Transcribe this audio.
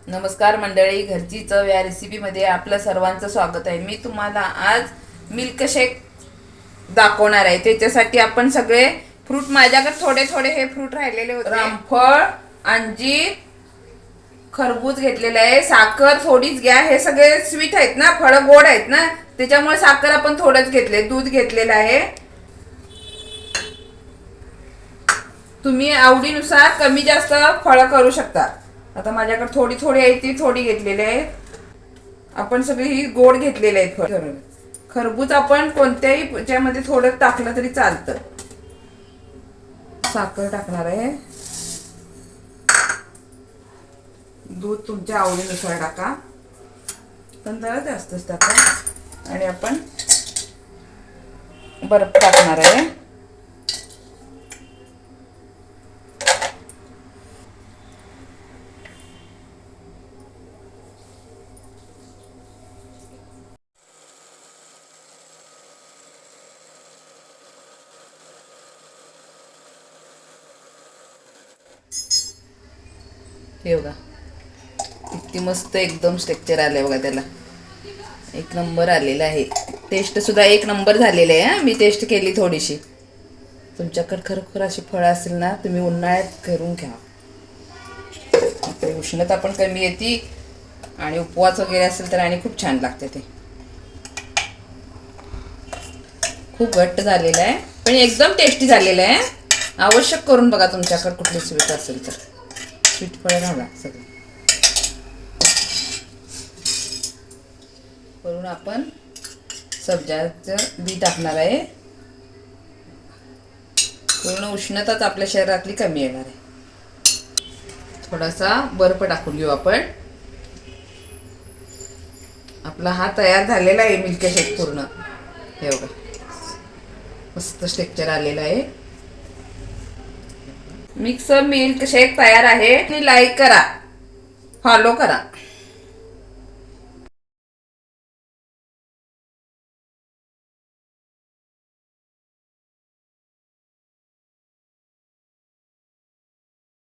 नमस्कार मंडळी, घरची चव या रेसिपीमध्ये आपलं सर्वांचं स्वागत आहे. मी तुम्हाला आज मिल्क शेक दाखवणार आहे. त्याच्यासाठी आपण सगळे फ्रूट, माझ्याकडे थोडे थोडे हे फ्रूट राहिलेले होते. रामफळ, अंजीर, खरबूज घेतलेलं आहे. साखर थोडीच घ्या. हे सगळे स्वीट आहेत ना, फळं गोड आहेत ना, त्याच्यामुळे साखर आपण थोडंच घेतले. दूध घेतलेलं आहे. तुम्ही आवडीनुसार कमी जास्त फळं करू शकता. आता माझ्याकडे थोडी थोडी आहे, ती थोडी घेतलेली आहे. आपण सगळी ही गोड घेतलेली आहेत फळं. खरबूज आपण कोणत्याही याच्यामध्ये थोडं टाकलं तरी चालतं. साखर टाकणार आहे. दूध तुमच्या आवडीनुसार टाका, पण जरा जास्तच टाका. आणि आपण बर्फ टाकणार आहे. हे बघा किती मस्त एकदम स्ट्रक्चर आलंय बघा. त्याला एक नंबर आलेला आहे. टेस्ट सुद्धा एक नंबर झालेलं आहे. मी टेस्ट केली थोडीशी. तुमच्याकडे खरोखर अशी फळं असेल ना, तुम्ही उन्हाळ्यात करून घ्या. उष्णता पण कमी येते आणि उपवास वगैरे असेल तर आणि खूप छान लागते. ते खूप घट्ट झालेलं आहे पण एकदम टेस्टी झालेलं आहे. आवश्यक करून बघा. तुमच्याकडे कुठली स्वीट असेल तर स्वीट फळं घाला सगळं करून. आपण सब्जाचं बी टाकणार आहे. पूर्ण उष्णताच आपल्या शरीरातली कमी येणार आहे. थोडासा बर्फ टाकून घेऊ आपण. आपला हा तयार झालेला आहे मिल्क शेक पूर्ण. हे बघा मस्त स्ट्रक्चर आलेलं आहे. मिक्स मिल्क शेक तयार आहे. लाईक करा, फॉलो करा.